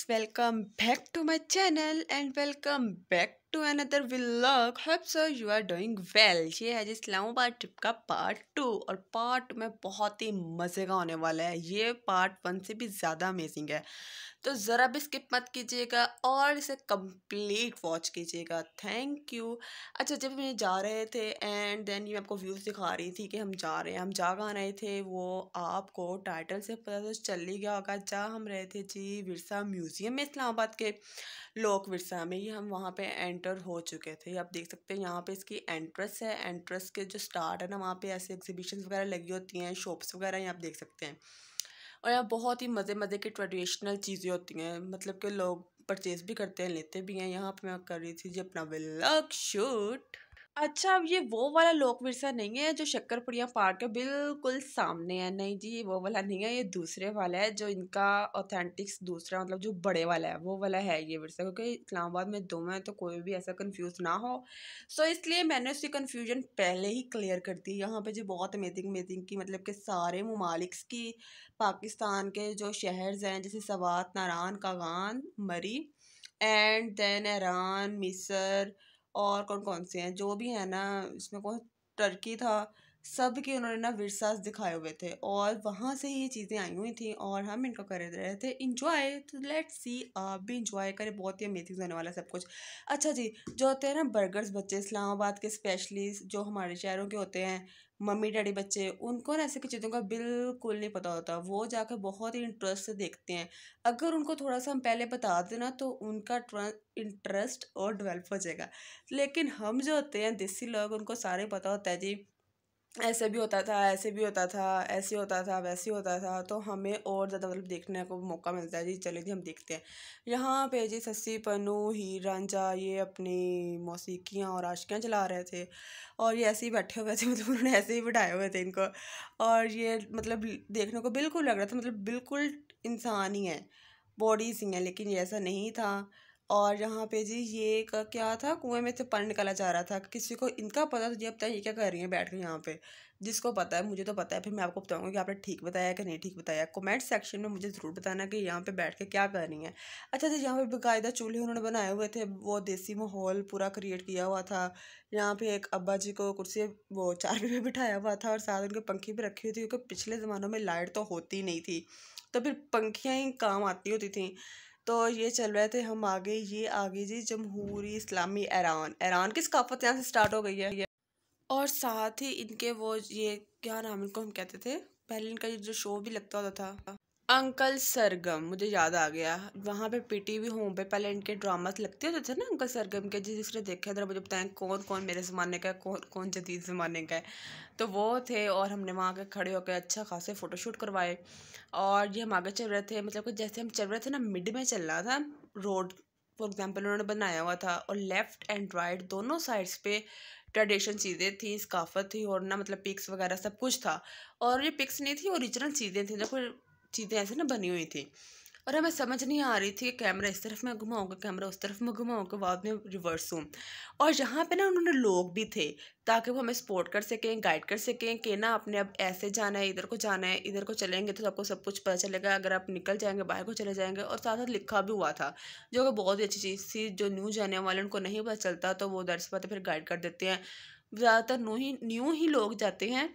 welcome back to my channel and welcome back to another vlog. Hope so you are doing well. ये है जी Islamabad trip का part 2 और part में बहुत ही मज़े का होने वाला है। ये पार्ट 1 से भी ज़्यादा अमेजिंग है, तो ज़रा भी स्किप मत कीजिएगा और इसे कंप्लीट वॉच कीजिएगा। Thank you. अच्छा, जब हम ये जा रहे थे एंड देन ये आपको व्यूज़ दिखा रही थी कि हम जा रहे हैं, हम जा कहाँ रहे थे वो आपको टाइटल से पता तो चल ही गया होगा। जा हम रहे थे जी विरसा म्यूज़ियम में, इस्लामाबाद के लोक विरसा में। ये हम वहाँ पे एंटर हो चुके थे। ये आप देख सकते हैं, यहाँ पे इसकी एंट्रेंस है। एंट्रेंस के जो स्टार्ट है ना, वहाँ पे ऐसे एग्जीबिशंस वगैरह लगी होती हैं, शॉप्स वगैरह यहाँ आप देख सकते हैं। और यहाँ बहुत ही मज़े मज़े की ट्रेडिशनल चीज़ें होती हैं, मतलब कि लोग परचेज भी करते हैं, लेते भी हैं। यहाँ पे मैं कर रही थी जी अपना व्लॉग शूट। अच्छा, अब ये वो वाला लोक विरसा नहीं है जो शक्करपुड़िया पार्क के बिल्कुल सामने है। नहीं जी, ये वो वाला नहीं है, ये दूसरे वाला है जो इनका ऑथेंटिक्स दूसरा, मतलब जो बड़े वाला है वो वाला है ये विरसा। क्योंकि इस्लामाबाद में दो हैं तो कोई भी ऐसा कंफ्यूज ना हो, सो इसलिए मैंने उसकी कंफ्यूजन पहले ही क्लियर कर दी। यहाँ पे जी बहुत अमेजिंग अमेजिंग की, मतलब कि सारे ममालिक्स की, पाकिस्तान के जो शहर्स हैं जैसे सवात, नारान, कागान, मरी एंड देन ईरान, मिस्र और कौन कौन से हैं जो भी है ना, इसमें कौन, टर्की था, सब के उन्होंने ना विरसास दिखाए हुए थे और वहाँ से ही ये चीज़ें आई हुई थी और हम इनको कर रहे थे इंजॉय। तो लेट्स सी, आप भी इंजॉय करें, बहुत ही अमेजिंग होने वाला है सब कुछ। अच्छा जी, जो होते हैं ना बर्गर्स बच्चे, इस्लामाबाद के स्पेशली जो हमारे शहरों के होते हैं, मम्मी डैडी बच्चे, उनको ना ऐसे की चीज़ों का बिल्कुल नहीं पता होता। वो जाकर बहुत ही इंटरेस्ट से देखते हैं। अगर उनको थोड़ा सा हम पहले बता दें ना तो उनका इंटरेस्ट और डेवलप हो जाएगा। लेकिन हम जो होते हैं देसी लोग, उनको सारे पता होता है जी, ऐसे भी होता था, ऐसे भी होता था, ऐसे होता था, वैसे होता था, तो हमें और ज़्यादा मतलब देखने को मौका मिलता है जी। चलिए जी हम देखते हैं। यहाँ पे जी सस्सी पन्नू, हीर रांझा ये अपनी मौसीकियाँ और आशिकियाँ चला रहे थे और ये ऐसे ही बैठे हुए थे, मतलब उन्होंने ऐसे ही बिठाए हुए थे इनको। और ये मतलब देखने को बिल्कुल लग रहा था, मतलब बिल्कुल इंसान ही है, बॉडीज ही हैं, लेकिन ये ऐसा नहीं था। और यहाँ पे जी ये का क्या था, कुएं में से पानी निकाला जा रहा था। किसी को इनका पता था जी, अब तक ये क्या कर रही हैं बैठ के यहाँ पे। जिसको पता है, मुझे तो पता है, फिर मैं आपको बताऊंगी कि आपने ठीक बताया कि नहीं ठीक बताया। कमेंट सेक्शन में मुझे ज़रूर बताना कि यहाँ पे बैठ के क्या कर रही हैं। अच्छा जी, यहाँ पे बाकायदा चूल्हे उन्होंने बनाए हुए थे, वो देसी माहौल पूरा क्रिएट किया हुआ था। यहाँ पे एक अब्बा जी को कुर्सी, वो चारपाई पे बिठाया हुआ था और साथ उनके पंखी भी रखी हुई थी, क्योंकि पिछले ज़मानों में लाइट तो होती नहीं थी, तो फिर पंखियाँ ही काम आती होती थी। तो ये चल रहे थे हम आगे। ये आगे जी जमहूरी इस्लामी ईरान, ईरान की सकाफत यहाँ से स्टार्ट हो गई है। और साथ ही इनके वो ये क्या नाम इनको हम कहते थे, पहले इनका ये जो शो भी लगता होता था, अंकल सरगम, मुझे याद आ गया। वहाँ पे पीटीवी होम पे पहले इनके ड्रामास लगते होते थे ना अंकल सरगम के। जिसने देखे जरा मुझे बताएं कौन कौन मेरे ज़माने का है, कौन कौन जदीद ज़माने का है। तो वो थे और हमने वहाँ के खड़े होकर अच्छा खासे फ़ोटोशूट करवाए। और ये हम आगे चल रहे थे, मतलब कि जैसे हम चल रहे थे ना, मिड में चल रहा था रोड, फॉर एग्जाम्पल उन्होंने बनाया हुआ था, और लेफ़्ट एंड राइट दोनों साइड्स पे ट्रेडिशन चीज़ें थी, सकाफत थी और ना मतलब पिक्स वगैरह सब कुछ था। और ये पिक्स नहीं थी, ओरिजिनल चीज़ें थी, देखो चीज़ें ऐसे ना बनी हुई थी। और हमें समझ नहीं आ रही थी कि कैमरा इस तरफ मैं घुमाऊँगा, कैमरा उस तरफ मैं घुमाऊँगा, बाद में रिवर्स हूँ। और यहाँ पे ना उन्होंने लोग भी थे, ताकि वो हमें सपोर्ट कर सकें, गाइड कर सकें कि ना आपने अब ऐसे जाना है, इधर को जाना है, इधर को चलेंगे तो आपको सब कुछ पता चलेगा, अगर आप निकल जाएंगे बाहर को चले जाएंगे। और साथ साथ लिखा भी हुआ था, जो कि बहुत ही अच्छी चीज़ थी। जो न्यू जाने वाले उनको नहीं पता चलता तो वो दर्स पाते फिर गाइड कर देते हैं। ज़्यादातर न्यू ही लोग जाते हैं,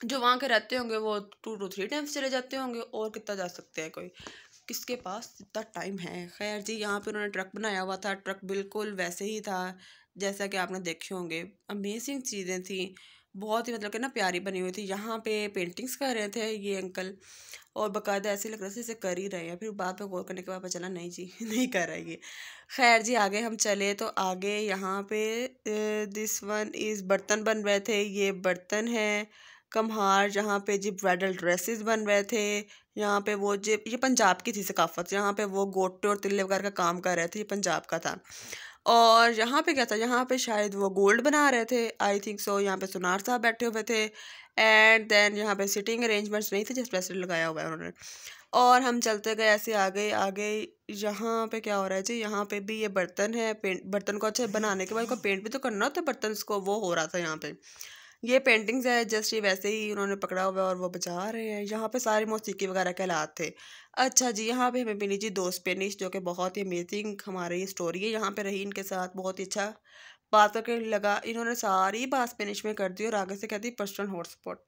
जो वहाँ के रहते होंगे वो 2 to 3 टाइम्स चले जाते होंगे, और कितना जा सकते हैं कोई, किसके पास इतना टाइम है। खैर जी, यहाँ पे उन्होंने ट्रक बनाया हुआ था, ट्रक बिल्कुल वैसे ही था जैसा कि आपने देखे होंगे। अमेजिंग चीज़ें थी, बहुत ही मतलब कि ना प्यारी बनी हुई थी। यहाँ पे पेंटिंग्स कर रहे थे ये अंकल, और बाकायदा ऐसे लग रहा था जैसे कर ही रहे हैं, फिर बाद में गौर करने के बाद पता चला नहीं जी नहीं कर रहा है ये। खैर जी, आगे हम चले तो आगे यहाँ पे दिस वन इज़ बर्तन बन रहे थे, ये बर्तन है। कम्हार जहाँ पे जी ब्राइडल ड्रेसेस बन रहे थे। यहाँ पे वो जे ये पंजाब की थी सकाफत, यहाँ पे वो गोटे और तिल्ले वगैरह का काम कर रहे थे, ये पंजाब का था। और यहाँ पे क्या था, यहाँ पे शायद वो गोल्ड बना रहे थे, आई थिंक सो। यहाँ पे सुनार साहब बैठे हुए थे एंड देन यहाँ पे सिटिंग अरेंजमेंट्स नहीं थे, जिस प्रेसिडेंट लगाया हुआ है उन्होंने। और हम चलते गए ऐसे आगे आगे। यहाँ पे क्या हो रहा है जी, यहाँ पे भी ये बर्तन है, पेंट, बर्तन को अच्छे बनाने के बाद इसको पेंट भी तो करना होता है बर्तन को, वो हो रहा था यहाँ पे। ये पेंटिंग्स है जस्ट ये वैसे ही उन्होंने पकड़ा हुआ है और वो बजा रहे हैं। यहाँ पे सारे मौसीकी वगैरह के आलात थे। अच्छा जी, यहाँ पे हमें मिली जी 2 स्पेनिश, जो कि बहुत ही अमेजिंग हमारी ये स्टोरी है। यहाँ पे रही इनके साथ बहुत ही अच्छा बात करके लगा। इन्होंने सारी बात स्पेनिश में कर दी और आगे से कह दी पर्सनल हॉटस्पॉट।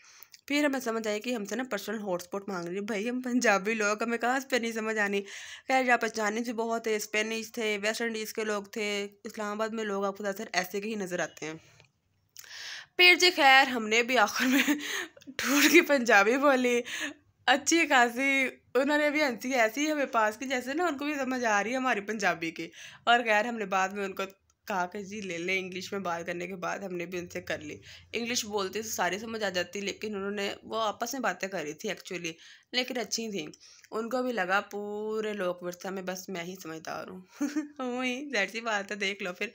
फिर हमें समझ आई कि हमसे ना पर्सनल हॉटस्पॉट मांग रही है। भाई हम पंजाबी लोग, हमें कहाँ स्पेनिश समझ आनी। खैर यहाँ पहचाने से बहुत थे, स्पेनिश थे, वेस्ट इंडीज़ के लोग थे। इस्लामाबाद में लोग आपको ज़्यादातर ऐसे के ही नज़र आते हैं। फिर जी खैर हमने भी आखिर में ठूठ की पंजाबी बोली, अच्छी खासी। उन्होंने भी हंसी ऐसी हमें पास की जैसे ना उनको भी समझ आ रही है हमारी पंजाबी की। और खैर हमने बाद में उनको कहा कि जी ले लें। इंग्लिश में बात करने के बाद हमने भी उनसे कर ली। इंग्लिश बोलते तो सारी समझ आ जाती, लेकिन उन्होंने वो आपस में बातें करी थी एक्चुअली, लेकिन अच्छी थी। उनको भी लगा पूरे लोक व्यवस्था में बस मैं ही समझदार हूँ। वही ज़ाहिर सी बात है, देख लो फिर।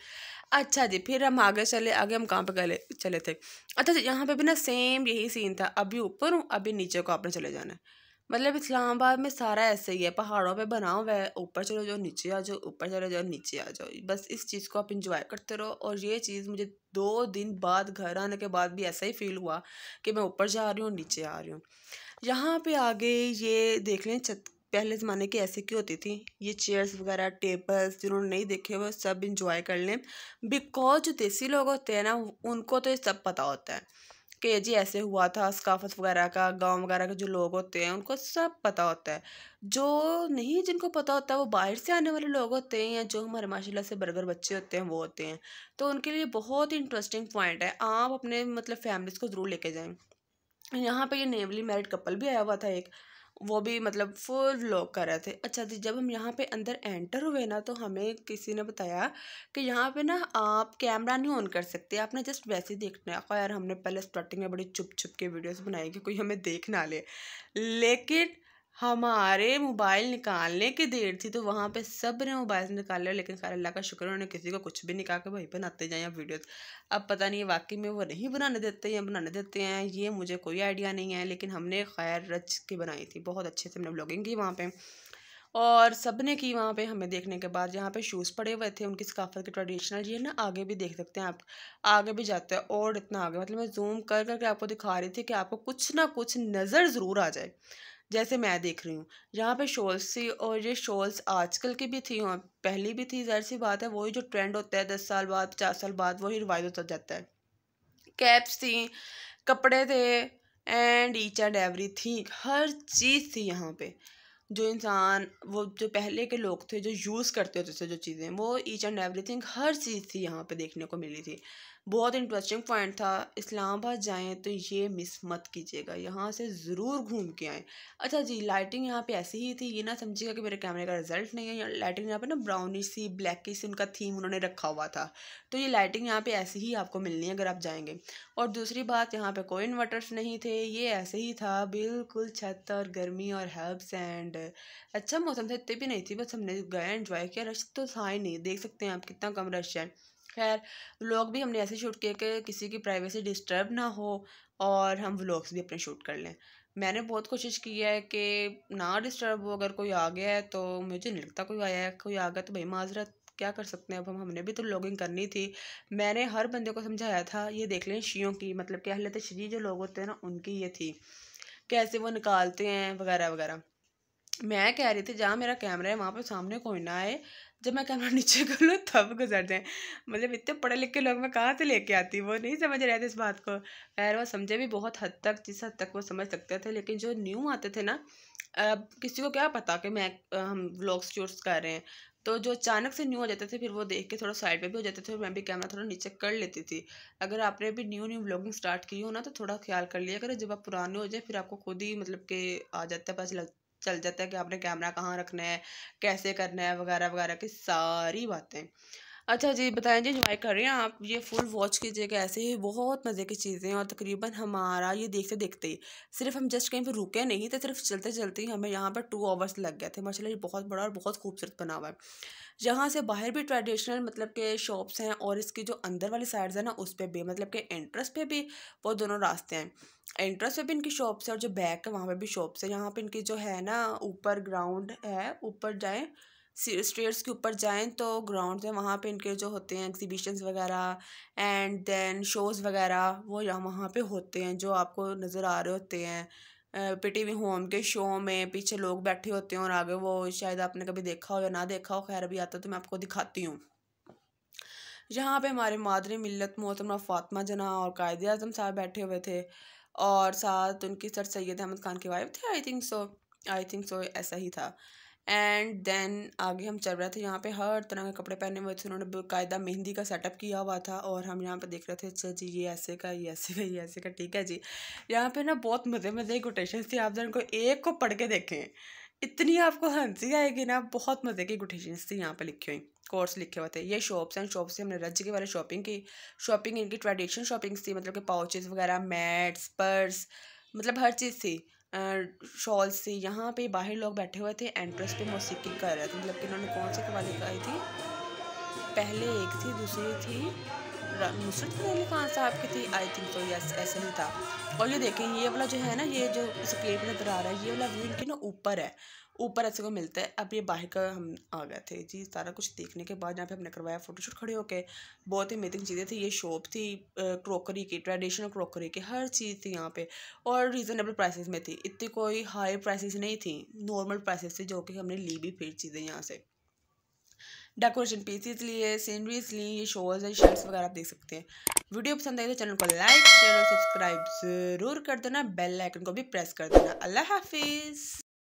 अच्छा जी, फिर हम आगे चले। आगे हम कहाँ पे गए चले थे? अच्छा जी, यहाँ पे भी ना सेम यही सीन था। अभी ऊपर हूँ, अभी नीचे को आपने चले जाना है। मतलब इस्लामाबाद में सारा ऐसे ही है, पहाड़ों पे बना हुआ है। ऊपर चले जाओ, नीचे आ जाओ, ऊपर चले जाओ, नीचे आ जाओ। बस इस चीज़ को आप इंजॉय करते रहो। और ये चीज़ मुझे 2 दिन बाद घर आने के बाद भी ऐसा ही फील हुआ कि मैं ऊपर जा रही हूँ, नीचे आ रही हूँ। यहाँ पे आगे ये देख लें छत पहले ज़माने की ऐसे की होती थी। ये चेयर्स वगैरह टेबल्स जिन्होंने नहीं देखे वो सब इंजॉय कर लें, बिकॉज जो देसी लोग होते हैं ना उनको तो ये सब पता होता है कि जी ऐसे हुआ था। सकाफत वगैरह का, गांव वगैरह के जो लोग होते हैं उनको सब पता होता है। जो नहीं जिनको पता होता है वो बाहर से आने वाले लोग होते हैं, या जो हमारे माशाल्लाह से बर्गर बच्चे होते हैं वो होते हैं। तो उनके लिए बहुत ही इंटरेस्टिंग पॉइंट है। आप अपने मतलब फैमिलीज़ को ज़रूर लेके जाएं। यहाँ पे ये नेवली मैरिड कपल भी आया हुआ था एक, वो भी मतलब फुल व्लॉग कर रहे थे। अच्छा जी, जब हम यहाँ पे अंदर एंटर हुए ना तो हमें किसी ने बताया कि यहाँ पे ना आप कैमरा नहीं ऑन कर सकते, आपने जस्ट वैसे ही देखना है। खैर हमने पहले स्टार्टिंग में बड़ी चुप चुप के वीडियोस बनाई कि कोई हमें देख ना ले, लेकिन हमारे मोबाइल निकालने की देर थी तो वहाँ पे सब ने मोबाइल निकाल लिया। लेकिन खैर अल्लाह का शुक्र उन्होंने किसी को कुछ भी नहीं कहा कि भाई बनाते जाएं आप वीडियोस। अब पता नहीं वाकई में वो नहीं बनाने देते या बनाने देते हैं, ये मुझे कोई आइडिया नहीं है। लेकिन हमने खैर रच के बनाई थी, बहुत अच्छे से हमने ब्लॉगिंग की वहाँ पे। और सब ने की वहाँ पे। हमें देखने के बाद यहाँ पे शूज़ पड़े हुए थे उनकी सकाफत के ट्रेडिशनल। ये ना आगे भी देख सकते हैं आप, आगे भी जाते हैं और इतना आगे, मतलब मैं जूम कर करके आपको दिखा रही थी कि आपको कुछ ना कुछ नज़र ज़रूर आ जाए जैसे मैं देख रही हूँ। यहाँ पे शॉल्स थी और ये शॉल्स आजकल की भी थी और पहली भी थी। ज़ाहिर सी बात है वही जो ट्रेंड होता है 10 साल बाद 50 साल बाद वही रिवाइज होता जाता है। कैप्स थी, कपड़े थे, and each and everything, हर चीज़ थी यहाँ पे। जो इंसान वो जो पहले के लोग थे जो यूज़ करते होते थे जो चीज़ें, वो ईच एंड एवरीथिंग हर चीज़ थी यहाँ पे देखने को मिली थी। बहुत इंटरेस्टिंग पॉइंट था। इस्लामाबाद जाएं तो ये मिस मत कीजिएगा, यहाँ से ज़रूर घूम के आएँ। अच्छा जी, लाइटिंग यहाँ पे ऐसी ही थी, ये ना समझिएगा कि मेरे कैमरे का रिजल्ट नहीं है। लाइटिंग यहाँ पे ना ब्राउनिश सी ब्लैकिश उनका थीम उन्होंने रखा हुआ था। तो ये लाइटिंग यहाँ पे ऐसी ही आपको मिलनी है अगर आप जाएंगे। और दूसरी बात, यहाँ पे कोई इन्वर्टर्स नहीं थे, ये ऐसे ही था बिल्कुल छत और गर्मी और हर्ब्स एंड अच्छा मौसम था। इतने भी नहीं थी, बस हमने गए एंजॉय किया। रश तो था ही नहीं, देख सकते हैं आप कितना कम रश है। खैर व्लॉग भी हमने ऐसे शूट किए कि किसी की प्राइवेसी डिस्टर्ब ना हो और हम व्लॉग्स भी अपने शूट कर लें। मैंने बहुत कोशिश की है कि ना डिस्टर्ब हो। अगर कोई आ गया है तो मुझे नहीं लगता कोई आया है, कोई आ गया तो भाई माजरत, क्या कर सकते हैं। अब हमने भी तो व्लॉगिंग करनी थी। मैंने हर बंदे को समझाया था। ये देख लें शियों की, मतलब कि अहले तशरीह जो लोग होते हैं ना उनकी ये थी, कैसे वो निकालते हैं वगैरह वगैरह। मैं कह रही थी जहाँ मेरा कैमरा है वहाँ पे सामने कोई ना आए, जब मैं कैमरा नीचे कर लूँ तब गुजर जाए। मतलब इतने पढ़े लिखे लोग मैं कहाँ से लेके आती, वो नहीं समझ रहे थे इस बात को। खैर वो समझे भी बहुत हद तक, जिस हद तक वो समझ सकते थे। लेकिन जो न्यू आते थे ना, अब किसी को क्या पता कि हम व्लॉग शूट्स कर रहे हैं। तो जो अचानक से न्यू हो जाते थे फिर वो देख के थोड़ा साइड पे भी हो जाते थे और मैं भी कैमरा थोड़ा नीचे कर लेती थी। अगर आपने भी न्यू न्यू व्लॉगिंग स्टार्ट की हो ना तो थोड़ा ख्याल कर लिया करें। जब आप पुराने हो जाए फिर आपको खुद ही मतलब कि आ जाता है, पता चल जाता है कि आपने कैमरा कहाँ रखना है, कैसे करना है वगैरह वगैरह की सारी बातें। अच्छा जी, बताएं जी, एंजॉय कर रहे हैं आप? ये फुल वॉच कीजिएगा, ऐसे ही बहुत मज़े की चीज़ें हैं। और तकरीबन हमारा ये देखते देखते ही सिर्फ हम जस्ट कहीं पर रुके नहीं थे, सिर्फ चलते चलते ही हमें यहाँ पर 2 आवर्स लग गए थे। माशाल्लाह ये बहुत बड़ा और बहुत खूबसूरत बना हुआ है। यहाँ से बाहर भी ट्रेडिशनल मतलब के शॉप्स हैं और इसकी जो अंदर वाली साइड्स है ना उस पर भी, मतलब के एंट्रेंस पे भी वो दोनों रास्ते हैं। एंट्रेंस पे भी इनकी शॉप्स है और जो बैक है वहाँ पे भी शॉप्स है। यहाँ पे इनकी जो है ना ऊपर ग्राउंड है, ऊपर जाएं स्टेयर्स के ऊपर जाएं तो ग्राउंड है, वहाँ पे इनके जो होते हैं एग्जीबिशंस वगैरह एंड देन शोज़ वगैरह वो यहाँ वहाँ पे होते हैं, जो आपको नज़र आ रहे होते हैं। पीटीवी होम के शो में पीछे लोग बैठे होते हैं और आगे वो शायद आपने कभी देखा हो या ना देखा हो, खैर अभी आता तो मैं आपको दिखाती हूँ। जहाँ पे हमारे मादरे मिल्लत मोहतरमा फ़ातिमा जना और कायदे आज़म साहब बैठे हुए थे और साथ उनकी सर सैयद अहमद खान की वाइफ थे, आई थिंक सो ऐसा ही था। एंड देन आगे हम चल रहे थे, यहाँ पे हर तरह के कपड़े पहने हुए थे, उन्होंने बाकायदा मेहंदी का सेटअप किया हुआ था और हम यहाँ पे देख रहे थे। अच्छा जी, ये ऐसे का, ये ऐसे का, ये ऐसे का, ठीक है जी। यहाँ पे ना बहुत मज़े मज़े की कोटेशंस थी, आप जरा इनको एक को पढ़ के देखें, इतनी आपको हंसी आएगी ना। बहुत मज़े की कोटेशंस थी यहाँ पे लिखी हुई, कोर्स लिखे हुए थे। ये शॉप्स हैं, शॉप से हमने रज के वाले शॉपिंग की। शॉपिंग इनकी ट्रेडिशनल शॉपिंग्स थी, मतलब कि पाउचेस वगैरह, मैट्स, पर्स, मतलब हर चीज़ थी। शॉल्स थी। यहाँ पे बाहर लोग बैठे हुए थे, एंट्रेंस पे मौसीकी कर रहे थे, मतलब कि उन्होंने कौन से कवाली गाई थी, पहले एक थी, दूसरी थी नुसरत फतेह अली खान साहब की थी, आई थिंक तो यस ऐसे ही था। और ये देखें, ये वाला जो है ना, ये जो स्क्रीन पे नजर आ रहा है, ये वाला व्यू इनकी ना ऊपर है, ऊपर ऐसे को मिलता है। अब ये बाहर का हम आ गए थे जी, सारा कुछ देखने के बाद यहाँ पे हमने करवाया फोटोशूट खड़े होके। बहुत ही अमेजिंग चीज़ें थी। ये शॉप थी क्रॉकरी की, ट्रेडिशनल क्रॉकरी की, हर चीज़ थी यहाँ पे और रीज़नेबल प्राइसेस में थी। इतनी कोई हाई प्राइसेस नहीं थी, नॉर्मल प्राइसेस थे, जो कि हमने ली भी फिर चीज़ें यहाँ से। डेकोरेशन पीसीज लिए, सीनरीज ली, ये शोज है, शर्ट्स वगैरह आप देख सकते हैं। वीडियो पसंद आई तो चैनल को लाइक शेयर और सब्सक्राइब ज़रूर कर देना, बेल आइकन को भी प्रेस कर देना। अल्लाह हाफिज़।